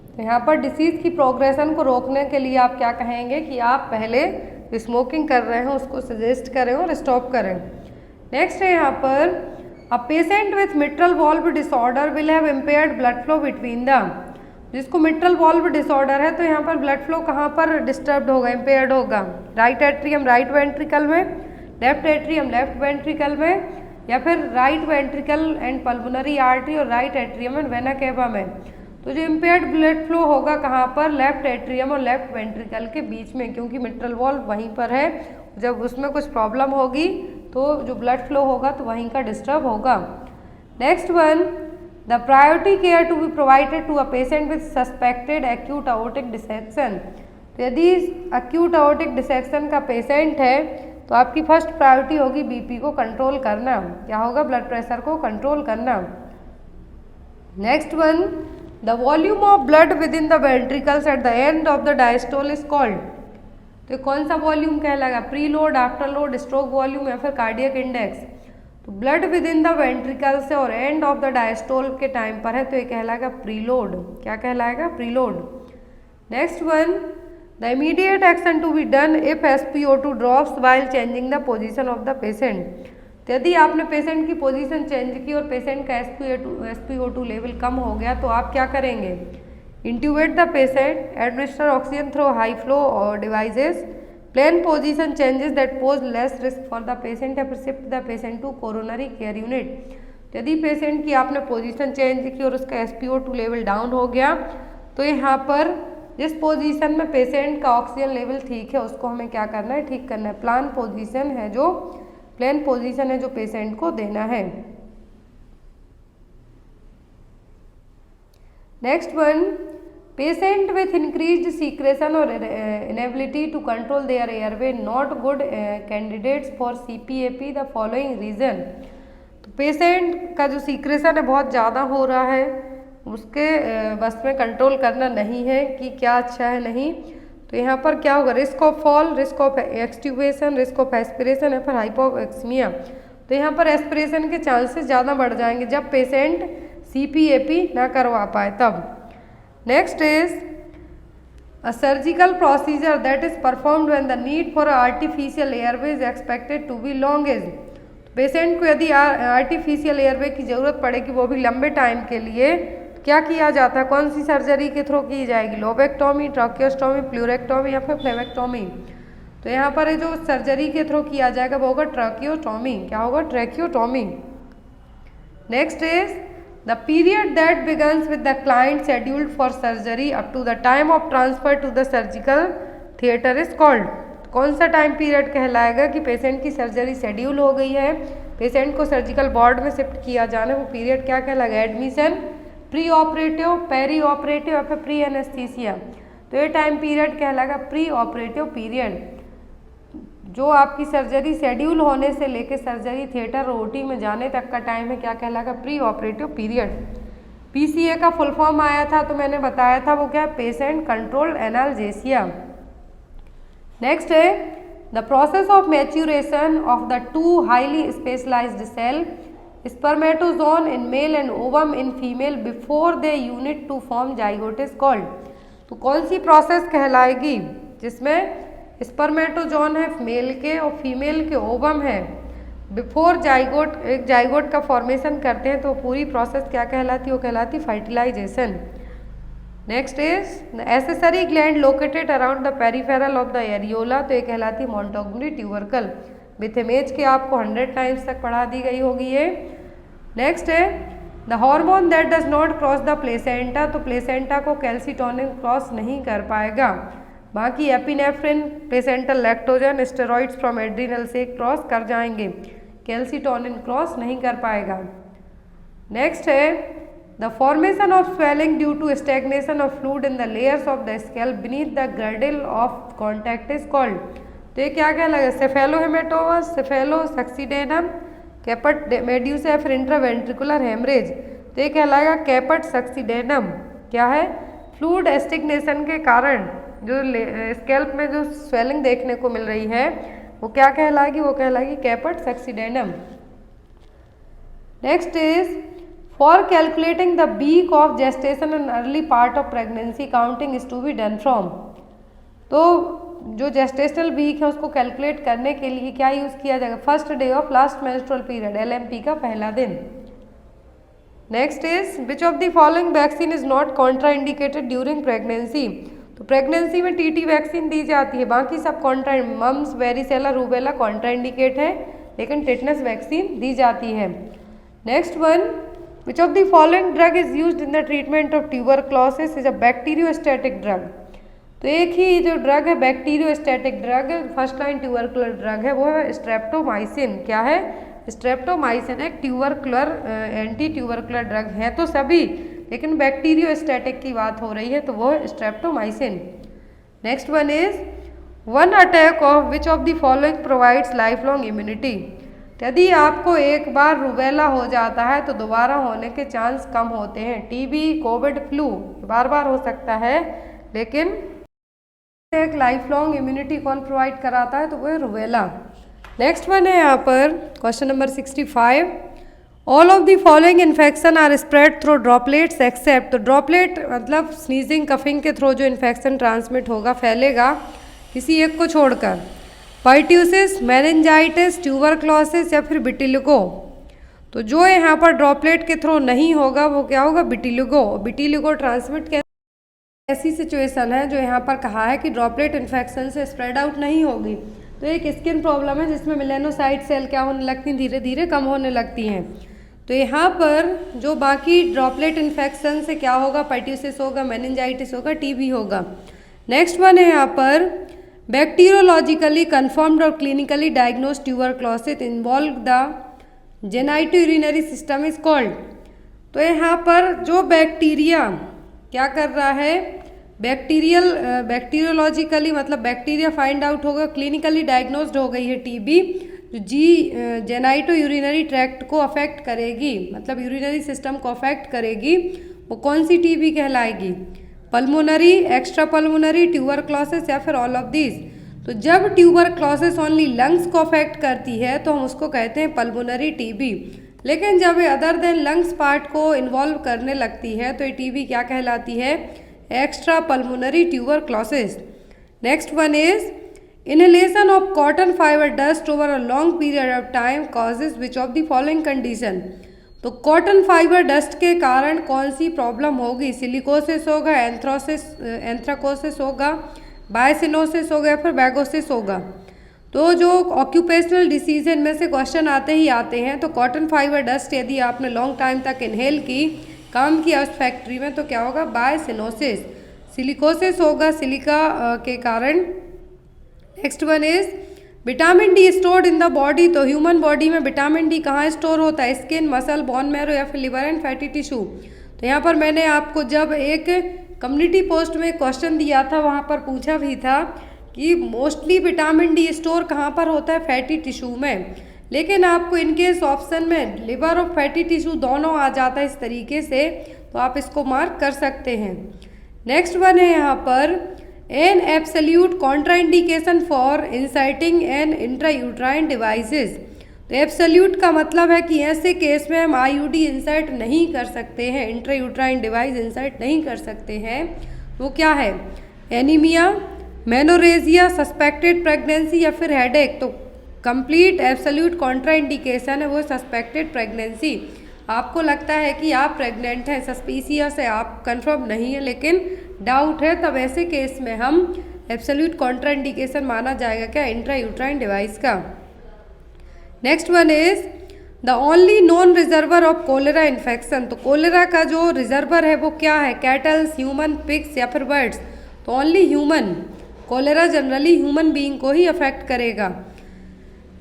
तो यहाँ पर डिसीज की प्रोग्रेशन को रोकने के लिए आप क्या कहेंगे कि आप पहले स्मोकिंग कर रहे हैं उसको सजेस्ट करें और स्टॉप करें। नेक्स्ट है यहाँ पर अ patient with mitral valve disorder will have impaired blood flow between the, जिसको मिट्रल वॉल्व डिसऑर्डर है तो यहाँ पर ब्लड फ्लो कहाँ पर डिस्टर्ब्ड होगा, इम्पेयर्ड होगा, राइट एट्रियम राइट वेंट्रिकल में, लेफ्ट एट्रियम लेफ्ट वेंट्रिकल में, या फिर right ventricle and pulmonary artery और right atrium and vena cava में। तो जो इम्पेयर्ड ब्लड फ्लो होगा कहाँ पर, लेफ्ट एट्रियम और लेफ्ट वेंट्रिकल के बीच में, क्योंकि मिट्रल वॉल्व वहीं पर है। जब उसमें कुछ प्रॉब्लम होगी तो जो ब्लड फ्लो होगा तो वहीं का डिस्टर्ब होगा। Next one, the priority care to be provided to a patient with suspected acute aortic dissection. तो यदि एक्यूट अओर्टिक डिसेक्शन का पेशेंट है तो आपकी फर्स्ट प्रायोरिटी होगी बीपी को कंट्रोल करना, क्या होगा, ब्लड प्रेशर को कंट्रोल करना। Next one, the volume of blood within the ventricles at the end of the diastole is called. तो कौन सा वॉल्यूम कहलाएगा, preload, after load, stroke volume या फिर कार्डियक इंडेक्स। तो blood within the ventricle से और end of the diastole के टाइम पर है तो ये कहलाएगा प्रीलोड, क्या कहलाएगा, preload. Next one, the immediate action to be done if SpO2 drops while changing the position of the patient. तो यदि आपने पेशेंट की पोजीशन चेंज की और पेशेंट का SpO2 लेवल कम हो गया तो आप क्या करेंगे, intubate the patient, administer oxygen through high flow or devices, plan position changes that pose less risk for the patient या फिर shift the patient to coronary care unit. यदि पेशेंट की आपने पोजीशन चेंज की और उसका SpO2 लेवल डाउन हो गया तो यहाँ पर जिस पोजीशन में पेशेंट का ऑक्सीजन लेवल ठीक है उसको हमें क्या करना है, ठीक करना है। प्लेन पोजीशन है जो पेशेंट को देना है। Next one, patient with increased secretion और inability to control their airway not good candidates for CPAP the following reason. तो पेशेंट का जो सीक्रेशन है बहुत ज़्यादा हो रहा है, उसके बस में कंट्रोल करना नहीं है कि क्या अच्छा है नहीं, तो यहाँ पर क्या होगा, risk of fall, risk of extubation, risk of aspiration या फिर हाइपोक्सीमिया। तो यहाँ पर एस्पिरेशन के चांसेस ज़्यादा बढ़ जाएंगे जब पेशेंट CPAP ना करवा पाए तब। Next is a surgical procedure that is performed when the need for artificial airway is expected to be लॉन्गेज। पेशेंट को यदि आर्टिफिशियल एयरवे की ज़रूरत पड़ेगी वो भी लंबे टाइम के लिए, क्या किया जाता है, कौन सी सर्जरी के थ्रू की जाएगी, लोबेक्टोमी, ट्रॉकियोस्टोमी, प्लूरेक्टोमी या फिर फ्लेवेक्टोमी। तो यहाँ पर जो सर्जरी के थ्रू किया जाएगा वो होगा ट्रैकियोटोमी, क्या होगा, tracheotomy. Next is the period that begins with the client scheduled for surgery up to the time of transfer to the surgical theatre is called. कौन सा टाइम पीरियड कहलाएगा कि पेशेंट की सर्जरी शेड्यूल हो गई है, पेशेंट को surgical ward में शिफ्ट किया जाना है, वो पीरियड क्या कहलाएगा, admission, pre operative, peri operative या फिर प्री एनेस्थीसिया। तो ये टाइम पीरियड कहलाएगा प्री ऑपरेटिव पीरियड। जो आपकी सर्जरी शेड्यूल होने से लेकर सर्जरी थिएटर OT में जाने तक का टाइम है क्या कहलाएगा, प्री ऑपरेटिव पीरियड। PCA का फुल फॉर्म आया था तो मैंने बताया था वो क्या, पेशेंट कंट्रोल्ड एनाल्जेसिया। नेक्स्ट है the process of maturation of the two highly specialised cell spermatozoon in male and ovum in female before they unite to form zygote is called. तो कौन सी प्रोसेस कहलाएगी जिसमें स्पर्मेटोजोन है मेल के और female के ovum है, बिफोर जाइगोट एक जाइगोट का फॉर्मेशन करते हैं तो पूरी प्रोसेस क्या कहलाती है, वो कहलाती fertilisation. Next is accessory gland located around the peripheral of the areola, तो ये कहलाती मोंटोगनरी ट्यूबरकल। विथ इमेज के आपको 100 टाइम्स तक पढ़ा दी गई होगी ये। नेक्स्ट है the hormone that does not cross the placenta, तो प्लेसेंटा को कैल्सिटोनिन क्रॉस नहीं कर पाएगा। बाकी epinephrine, placental lactogen, steroids from adrenal से क्रॉस कर जाएंगे, कैल्सीटोनिन क्रॉस नहीं कर पाएगा। नेक्स्ट है the formation of swelling due to stagnation of fluid in the layers of the scalp beneath the girdle of contact is called. तो ये क्या कहलाएगा? सेफेलोहेमेटोमा, सेफेलोसक्सीडेनम, कैपट मेड्यूसा या फिर इंट्रावेंट्रिकुलर हेमरेज। तो ये कहलाएगा कैपट सक्सीडेनम। क्या है? फ्लूइड स्टैग्नेशन के कारण जो स्कैल्प में जो स्वेलिंग देखने को मिल रही है वो क्या कहलाएगी? वो कहलाएगी caput succedaneum. Next is for calculating the week of gestation and early part of pregnancy counting is to be done from. तो जो जेस्टेशनल वीक है उसको कैलकुलेट करने के लिए क्या यूज़ किया जाएगा? First day of last menstrual period, LMP का पहला दिन। Next is which of the following vaccine is not contraindicated during pregnancy. तो प्रेगनेंसी में TT वैक्सीन दी जाती है, बाकी सब contra mumps, varicella, rubella contraindicate है, लेकिन टेटनस वैक्सीन दी जाती है। Next one, which of the following drug is used in the treatment of tuberculosis is a bacteriostatic drug. तो एक ही जो ड्रग है bacteriostatic drug, first line tubercular drug है, वो है स्ट्रेप्टोमाइसिन। क्या है? स्ट्रेप्टोमाइसिन एक ट्यूबरकुलर एंटी ट्यूबरकुलर ड्रग है तो सभी, लेकिन बैक्टीरियोस्टैटिक की बात हो रही है तो वो streptomycin. Next one is one attack of which of the following provides life long immunity. यदि आपको एक बार रूबेला हो जाता है तो दोबारा होने के चांस कम होते हैं। TB, कोविड, फ्लू बार बार हो सकता है, लेकिन एक लाइफ लॉन्ग इम्यूनिटी कौन प्रोवाइड कराता है? तो वो है रूबेला। नेक्स्ट वन है यहाँ पर question number 65, all of the following infection are spread through droplets except. तो ड्रॉपलेट मतलब स्नीजिंग, कफिंग के थ्रू जो इन्फेक्शन ट्रांसमिट होगा, फैलेगा किसी एक को छोड़कर, पर्ट्यूसिस, मेनिंजाइटिस, ट्यूबरक्लोसिस या फिर विटिलिगो। तो जो यहाँ पर ड्रॉपलेट के थ्रू नहीं होगा वो क्या होगा? विटिलिगो। विटिलिगो ट्रांसमिट ऐसी सिचुएशन है जो यहाँ पर कहा है कि ड्रॉपलेट इन्फेक्शन से स्प्रेड आउट नहीं होगी। तो एक स्किन प्रॉब्लम है जिसमें मेलेनोसाइट सेल क्या होने लगती हैं? धीरे धीरे कम होने लगती हैं। तो यहाँ पर जो बाकी ड्रॉपलेट इन्फेक्शन से क्या होगा? पर्ट्यूसिस होगा, मेनिंजाइटिस होगा, TB होगा। नेक्स्ट वन है यहाँ पर बैक्टीरियोलॉजिकली कन्फर्म्ड और clinically diagnosed tuberculosis involve the genito urinary system is called. तो यहाँ पर जो बैक्टीरिया क्या कर रहा है? बैक्टीरियोलॉजिकली मतलब बैक्टीरिया फाइंड आउट होगा, क्लिनिकली डायग्नोस्ड हो गई है TB, जो जेनाइटो यूरिनरी ट्रैक्ट को अफेक्ट करेगी, मतलब यूरिनरी सिस्टम को अफेक्ट करेगी, वो कौन सी TB कहलाएगी? पल्मोनरी, एक्स्ट्रा पल्मोनरी, ट्यूबरक्लोसिस या फिर ऑल ऑफ दिस। तो जब ट्यूबरक्लोसिस ओनली लंग्स को अफेक्ट करती है तो हम उसको कहते हैं पल्मोनरी TB, लेकिन जब ये अदर देन लंग्स पार्ट को इन्वॉल्व करने लगती है तो ये TB क्या कहलाती है? Extra pulmonary tuberculosis. Next one is inhalation of cotton fibre dust over a long period of time causes which of the following condition. तो कॉटन फाइबर डस्ट के कारण कौन सी प्रॉब्लम होगी? सिलिकोसिस होगा, एंथ्राकोसिस होगा, बायसिनोसिस होगा या फिर बैगोसिस होगा। तो जो ऑक्यूपेशनल डिसीज है इनमें से क्वेश्चन आते ही आते हैं। तो कॉटन फाइबर डस्ट यदि आपने लॉन्ग टाइम तक इनहेल की, काम किया उस फैक्ट्री में, तो क्या होगा? बायसिनोसिस। सिलिकोसिस होगा सिलिका के कारण। Next one is vitamin D stored in the body. तो ह्यूमन बॉडी में विटामिन D कहाँ स्टोर होता है? स्किन, मसल, बोन मैरो या फिर लिवर एंड फैटी टिश्यू। तो यहाँ पर मैंने आपको जब एक कम्युनिटी पोस्ट में क्वेश्चन दिया था वहाँ पर पूछा भी था कि मोस्टली विटामिन D स्टोर कहाँ पर होता है? फैटी टिश्यू में। लेकिन आपको इनकेस ऑप्शन में लिवर और फैटी टिश्यू दोनों आ जाता है इस तरीके से, तो आप इसको मार्क कर सकते हैं। नेक्स्ट वन है यहाँ पर an absolute contraindication for inserting an intrauterine devices. तो एब्सोल्यूट का मतलब है कि ऐसे केस में हम IUD इंसर्ट नहीं कर सकते हैं, इंट्रायूट्राइन डिवाइस इंसर्ट नहीं कर सकते हैं। वो क्या है? एनीमिया, मेनोरेजिया, सस्पेक्टेड प्रेगनेंसी या फिर हेडेक। तो कंप्लीट एब्सोल्यूट कॉन्ट्राइंडिकेशन है वो सस्पेक्टेड प्रेगनेंसी। आपको लगता है कि आप प्रेग्नेंट हैं, सस्पिशियस है, आप कंफर्म नहीं है लेकिन डाउट है, तब ऐसे केस में हम एब्सोल्यूट कॉन्ट्राइंडिकेशन माना जाएगा क्या? इंट्रायूट्राइन डिवाइस का। Next one is the only non reservoir of cholera infection. तो कोलेरा का जो रिजर्वर है वो क्या है? कैटल्स, ह्यूमन, पिग्स या फिर बर्ड्स। तो only human. Cholera generally human being को ही अफेक्ट करेगा।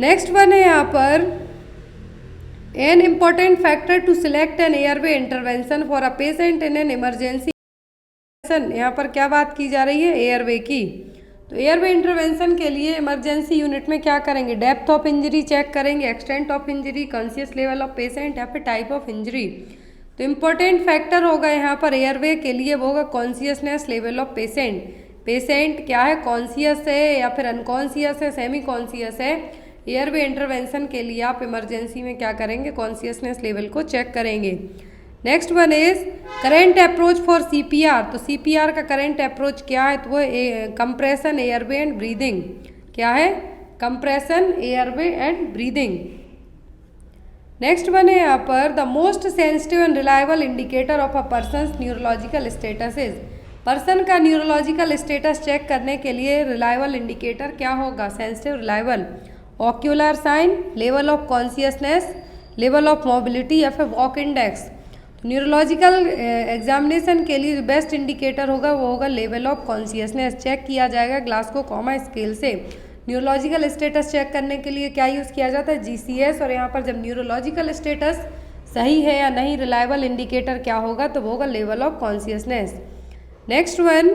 नेक्स्ट वन है यहाँ पर an important factor to select an airway intervention for a patient in an emergency. यहाँ पर क्या बात की जा रही है, एयरवे की। तो एयरवे इंटरवेंशन के लिए इमरजेंसी यूनिट में क्या करेंगे, डेप्थ ऑफ इंजरी चेक करेंगे, extent of injury, conscious level of patient या फिर टाइप ऑफ इंजरी। तो इम्पोर्टेंट फैक्टर होगा यहाँ पर एयरवे के लिए वो होगा consciousness level of patient. Patient क्या है, कॉन्शियस है या फिर अनकॉन्शियस है, सेमी कॉन्शियस है। एयरवे इंटरवेंशन के लिए आप इमरजेंसी में क्या करेंगे, कॉन्शियसनेस लेवल को चेक करेंगे। Next one is current approach for CPR. तो सीपीआर का करेंट अप्रोच क्या है, तो वो कंप्रेशन, एयरवे एंड ब्रीदिंग। क्या है, compression, airway and breathing. Next one है यहाँ पर the most sensitive and reliable indicator of a person neurological status is. Person का न्यूरोलॉजिकल स्टेटस चेक करने के लिए रिलायबल इंडिकेटर क्या होगा, sensitive, reliable. Ocular sign, level of consciousness, level of mobility या फिर वॉक इंडेक्स। न्यूरोलॉजिकल एग्जामिनेशन के लिए जो बेस्ट इंडिकेटर होगा वो होगा लेवल ऑफ कॉन्शियसनेस। चेक किया जाएगा ग्लासगो कॉमा स्केल से। न्यूरोलॉजिकल स्टेटस चेक करने के लिए क्या यूज़ किया जाता है, जीसीएस। और यहाँ पर जब न्यूरोलॉजिकल स्टेटस सही है या नहीं, रिलायबल इंडिकेटर क्या होगा, तो वो होगा level of consciousness. Next one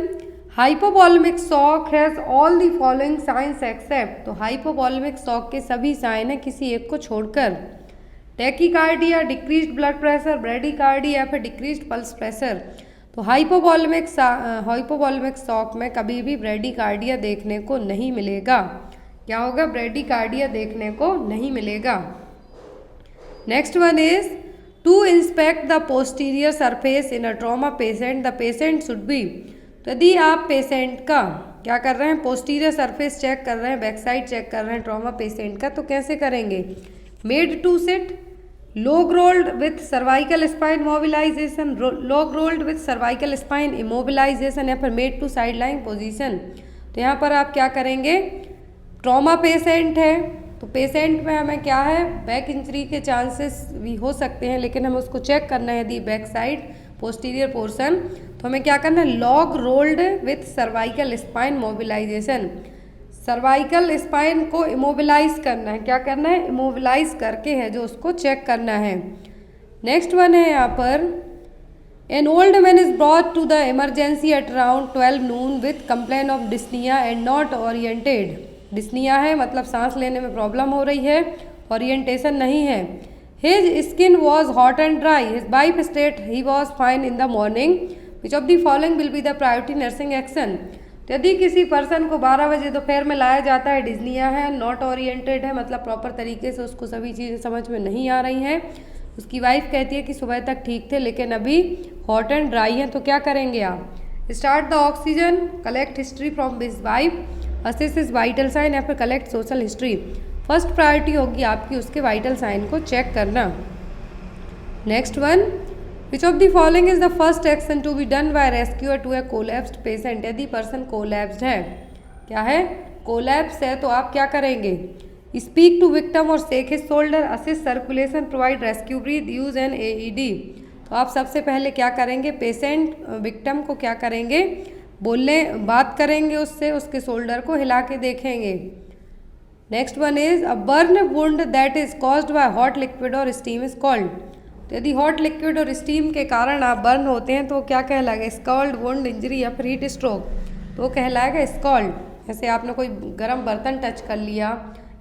hypovolemic shock has all the following signs except. तो हाइपोवॉल्मिक शॉक के सभी साइन है किसी एक को छोड़कर। Tachycardia, decreased blood pressure, bradycardia या फिर डिक्रीज्ड पल्स प्रेशर। तो हाइपोवॉल्मिक शॉक में कभी भी ब्रेडिकार्डिया देखने को नहीं मिलेगा। क्या होगा, ब्रेडिकार्डिया देखने को नहीं मिलेगा। Next one is to inspect the posterior surface in a trauma patient the patient should be. तो यदि आप पेशेंट का क्या कर रहे हैं, पोस्टीरियर सरफेस चेक कर रहे हैं, बैक साइड चेक कर रहे हैं ट्रॉमा पेशेंट का, तो कैसे करेंगे, made to sit, log rolled with cervical spine mobilization, log rolled with cervical spine immobilization या फिर made to sideline position। तो यहाँ पर आप क्या करेंगे, ट्रॉमा पेशेंट है तो पेशेंट में हमें क्या है, बैक इंजरी के चांसेस भी हो सकते हैं, लेकिन हमें उसको चेक करना है यदि बैक साइड पोस्टीरियर पोर्शन, तो हमें क्या करना है, log rolled with cervical spine mobilisation. Cervical spine को इमोबिलाइज करना है, क्या करना है, इमोबिलाइज करके है जो उसको चेक करना है। नेक्स्ट वन है यहाँ पर an old man is brought to the emergency at around 12 noon with complain of dyspnoea and not oriented. Dyspnoea है मतलब सांस लेने में प्रॉब्लम हो रही है, ओरिएंटेशन नहीं है। His skin was hot and dry, his wife state he was fine in the morning, which of the following will be the priority nursing action. यदि किसी पर्सन को 12 बजे दोपहर में लाया जाता है, डिस्निया है, नॉट ओरिएंटेड है मतलब प्रॉपर तरीके से उसको सभी चीज़ें समझ में नहीं आ रही हैं, उसकी वाइफ कहती है कि सुबह तक ठीक थे लेकिन अभी हॉट एंड ड्राई हैं, तो क्या करेंगे आप, start the oxygen, collect history from this wife, assess is vital sign या फिर collect social history. First priority होगी आपकी उसके वाइटल साइन को चेक करना। Next one which of the following is the first action to be done by rescuer to a collapsed patient. यदि person collapsed है, क्या है, कोलैप्स है, तो आप क्या करेंगे, स्पीक टू विक्टिम और shake his shoulder, assist circulation, provide rescue breath, use an AED. तो आप सबसे पहले क्या करेंगे, पेशेंट विक्टिम को क्या करेंगे, बोलने, बात करेंगे उससे, उसके शोल्डर को हिला के देखेंगे। Next one is a burn wound that is caused by hot liquid और स्टीम इज कॉल्ड। तो यदि हॉट लिक्विड और स्टीम के कारण आप बर्न होते हैं तो क्या कहलाएगा, स्कॉल्ड वुंड इंजरी या फिर हीट स्ट्रोक, तो वो कहलाएगा स्कॉल्ड। जैसे आपने कोई गर्म बर्तन टच कर लिया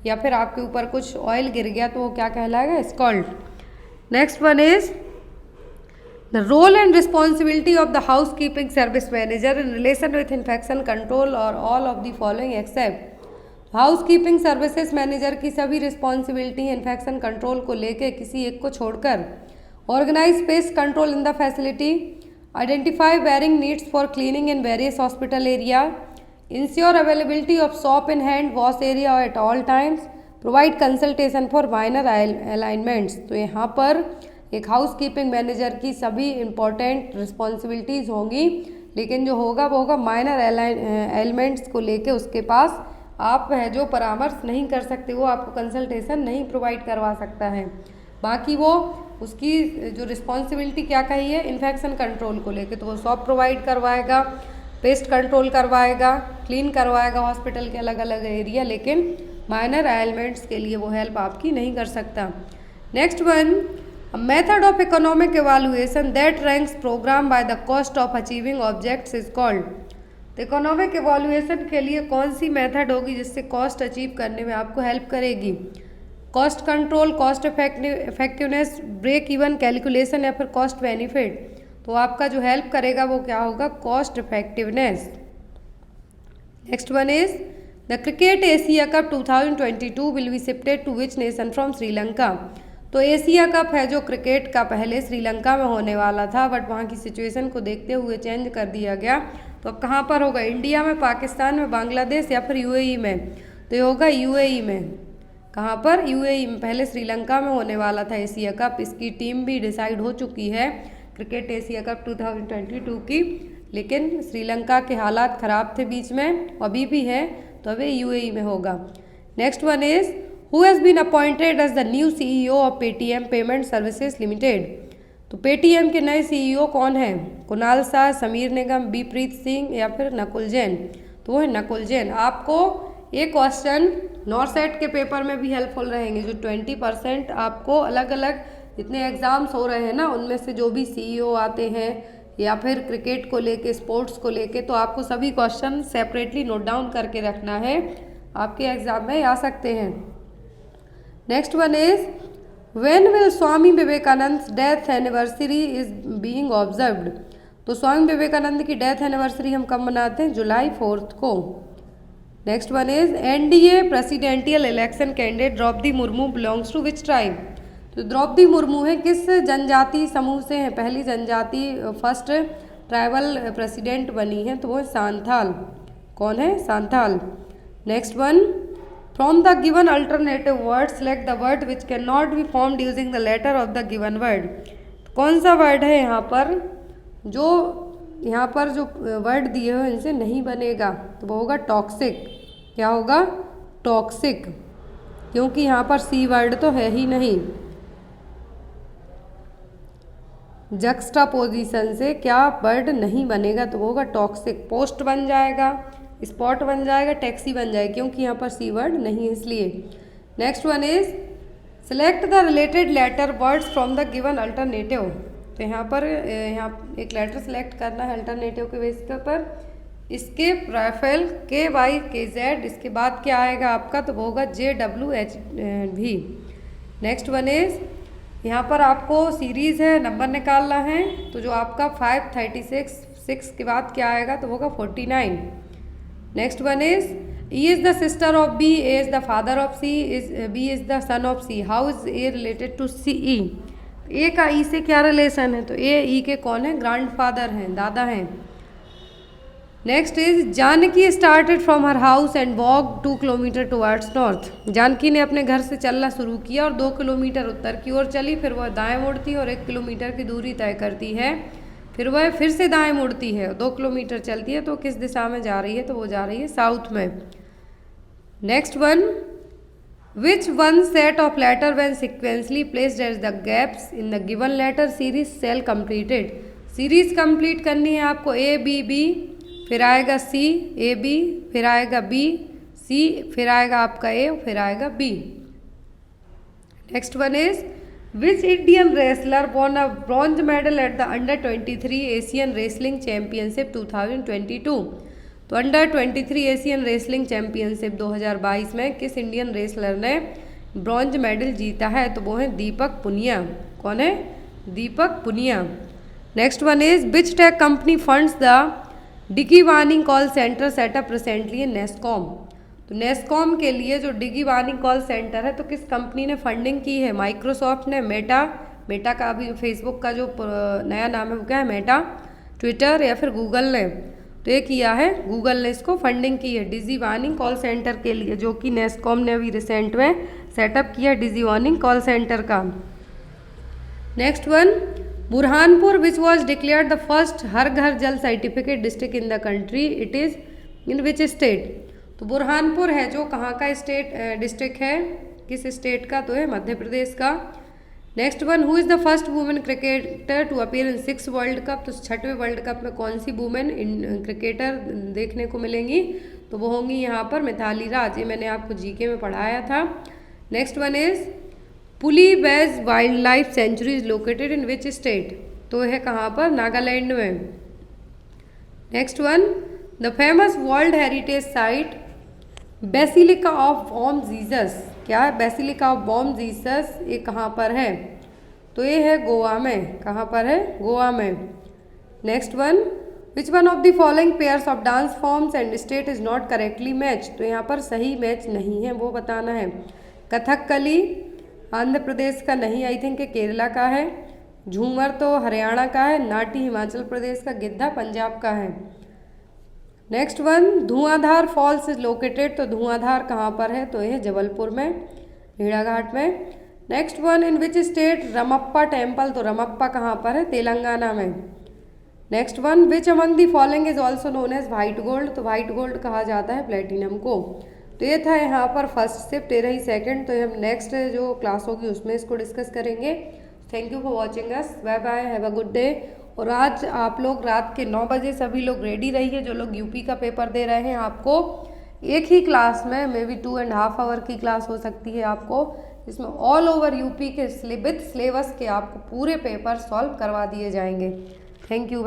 या फिर आपके ऊपर कुछ ऑयल गिर गया तो वो क्या कहलाएगा, scald. Next one is the role and responsibility of the house keeping service manager in relation with infection control are all of the following except. House keeping services manager की सभी रिस्पॉन्सिबिलिटी इन्फेक्शन कंट्रोल को लेके किसी एक को छोड़कर, organise pest control in the facility, identify wearing needs for cleaning in various hospital area, ensure availability of soap in hand wash area at all times, provide consultation for minor alignments. तो यहाँ पर एक house keeping manager की सभी important responsibilities होंगी, लेकिन जो होगा वो होगा माइनर एलिमेंट्स को लेके उसके पास आप है जो परामर्श नहीं कर सकते, वो आपको कंसल्टेशन नहीं प्रोवाइड करवा सकता है। बाकी वो उसकी जो रिस्पॉन्सिबिलिटी क्या कही है, इन्फेक्शन कंट्रोल को लेके, तो वो सॉप प्रोवाइड करवाएगा, पेस्ट कंट्रोल करवाएगा, क्लीन करवाएगा हॉस्पिटल के अलग अलग एरिया, लेकिन माइनर एलिमेंट्स के लिए वो हेल्प आपकी नहीं कर सकता। Next one, method of economic evaluation that ranks programme by the cost of achieving objects is called. तो इकोनॉमिक इवैल्यूएशन के लिए कौन सी मेथड होगी जिससे कॉस्ट अचीव करने में आपको हेल्प करेगी? Cost control, cost effectiveness, break even calculation या फिर कॉस्ट बेनिफिट? तो आपका जो हेल्प करेगा वो क्या होगा? Cost effectiveness. Next one is the cricket Asia cup 2022 will be shifted to which nation from Sri Lanka. तो एशिया कप है जो क्रिकेट का पहले श्रीलंका में होने वाला था, बट वहाँ की सिचुएशन को देखते हुए चेंज कर दिया गया। तो अब कहाँ पर होगा? इंडिया में, पाकिस्तान में, बांग्लादेश या फिर यूएई में? तो ये होगा यूएई में। कहाँ पर? यूएई में। पहले श्रीलंका में होने वाला था एशिया कप, इसकी टीम भी डिसाइड हो चुकी है क्रिकेट एशिया कप 2022 की, लेकिन श्रीलंका के हालात ख़राब थे बीच में, अभी भी है, तो अभी यूएई में होगा। Next one is who has been appointed as the new CEO of Paytm payment services limited. तो पेटीएम के नए सीईओ कौन हैं? कुणाल शाह, समीर निगम, बी प्रीत सिंह या फिर नकुल जैन? तो वो है नकुल जैन। आपको ये क्वेश्चन नॉर्सेट के पेपर में भी हेल्पफुल रहेंगे। जो 20% आपको अलग अलग जितने एग्ज़ाम्स हो रहे हैं ना, उनमें से जो भी सीईओ आते हैं या फिर क्रिकेट को लेके, स्पोर्ट्स को लेके, तो आपको सभी क्वेश्चन सेपरेटली नोट डाउन करके रखना है, आपके एग्ज़ाम में आ सकते हैं। Next one is when will Swami Vivekananda death anniversary is being observed. तो स्वामी विवेकानंद की डेथ एनिवर्सरी हम कब मनाते हैं? जुलाई 4 को। Next one is NDA presidential election candidate Draupadi Murmu belongs to which tribe. तो द्रौपदी मुर्मू है किस जनजाति समूह से हैं? पहली जनजाति, फर्स्ट ट्राइबल प्रेसिडेंट बनी है, तो वो है सांथाल। कौन है? Santhal. Next one, from the given alternative word select the word which can not be formed using the letter of the given word. कौन सा वर्ड है यहाँ पर जो वर्ड दिए हुए इनसे नहीं बनेगा? तो वो होगा टॉक्सिक। क्या होगा? टॉक्सिक, क्योंकि यहाँ पर सी वर्ड तो है ही नहीं। जक्स्टापोजिशन से क्या वर्ड नहीं बनेगा? तो वो होगा टॉक्सिक। पोस्ट बन जाएगा, स्पॉट बन जाएगा, टैक्सी बन जाएगा, क्योंकि यहाँ पर सी वर्ड नहीं है इसलिए। Next one is select the related letter words from the given alternative. तो यहाँ पर एक लेटर सेलेक्ट करना है अल्टरनेटिव के बेस पर। इसके राफेल KYKZ, इसके बाद क्या आएगा आपका? तो वो होगा JWHV। नेक्स्ट वन इज यहाँ पर आपको सीरीज़ है, नंबर निकालना है, तो जो आपका 536 के बाद क्या आएगा? तो वो होगा 49। Next one is E is the sister of B, A is the father of C, B is the son of C. How is A related to CE? ए का ई से क्या रिलेशन है? तो ए ई के कौन है? ग्रैंडफादर हैं, दादा हैं। Next is Janaki started from her house and walk 2 kilometre towards north. Janaki ने अपने घर से चलना शुरू किया और 2 किलोमीटर उत्तर की ओर चली, फिर वह दाएं मुड़ती है और 1 किलोमीटर की दूरी तय करती है, फिर वह फिर से दाएं मुड़ती है, 2 किलोमीटर चलती है। तो किस दिशा में जा रही है? तो वो जा रही है साउथ में। Next one, Which one set of letter when sequentially placed as the gaps in the given letter series shall completed? Series complete करनी है आपको। A B B, फिर आएगा C, A B, फिर आएगा B C, फिर आएगा आपका A, फिर आएगा B। Next one is which Indian wrestler won a bronze medal at the under-23 Asian wrestling championship 2022। तो under-23 एशियन रेसलिंग चैम्पियनशिप 2022 में किस इंडियन रेसलर ने ब्रॉन्ज मेडल जीता है? तो वो है दीपक पुनिया। कौन है? Deepak Punia. Next one is which tech company funds the digi warning call centre setup recently in NASSCOM. तो नेस्कॉम के लिए जो डिगी वार्निंग कॉल सेंटर है, तो किस कंपनी ने फंडिंग की है? माइक्रोसॉफ्ट ने, मेटा का अभी फेसबुक का जो नया नाम है वो क्या है? मेटा, ट्विटर या फिर गूगल ने? तो ये किया है गूगल ने, इसको फंडिंग की है डिजी वार्निंग कॉल सेंटर के लिए, जो कि नेस्कॉम ने अभी रिसेंट में सेटअप किया डिजी वार्निंग कॉल सेंटर का। Next one, Burhanpur which was declared the first Har Ghar Jal certificate district in the country, it is in which state. तो बुरहानपुर है जो कहाँ का स्टेट डिस्ट्रिक्ट है, किस स्टेट का? तो है मध्य प्रदेश का। Next one, who is the first women cricketer to appear in 6 world cup. तो 6वें वर्ल्ड कप में कौन सी वुमेन क्रिकेटर देखने को मिलेंगी, तो वो होंगी यहाँ पर मिताली राज। ये मैंने आपको जीके में पढ़ाया था। Next one is Pulie Badze wildlife sanctuary is located in which state. तो है कहाँ पर, नागालैंड में। Next one, the famous world heritage site basilica of Bom Jesus. क्या है, बेसिलिका ऑफ बॉम जीसस, ये कहाँ पर है, तो ये है गोवा में। कहाँ पर है, गोवा में। Next one, which one of the following pairs of dance forms and state is not correctly match. तो यहाँ पर सही मैच नहीं है, वो बताना है। कथकली आंध्र प्रदेश का नहीं, आई थिंक केरला का है। झूमर तो हरियाणा का है। नाटी हिमाचल प्रदेश का। गिद्धा पंजाब का है। Next one, Dhuandhar false is located. तो धुआंधार कहाँ पर है, तो यह जबलपुर में, भेड़ाघाट में। Next one, in which state Ramappa temple. तो रमप्पा कहाँ पर है, तेलंगाना में। Next one, which among the following is also known as white gold. तो व्हाइट गोल्ड कहा जाता है प्लेटिनम को। तो ये था यहाँ पर फर्स्ट शिफ्ट, 13 सेकंड। तो हम नेक्स्ट जो क्लास होगी उसमें इसको डिस्कस करेंगे। Thank you for watching us, bye bye, have a good day. और आज आप लोग रात के 9 बजे सभी लोग रेडी रहिए, जो लोग यूपी का पेपर दे रहे हैं। आपको एक ही क्लास में मे बी 2.5 आवर की क्लास हो सकती है आपको, इसमें ऑल ओवर यूपी के विद सिलेबस के आपको पूरे पेपर सॉल्व करवा दिए जाएंगे। Thank you.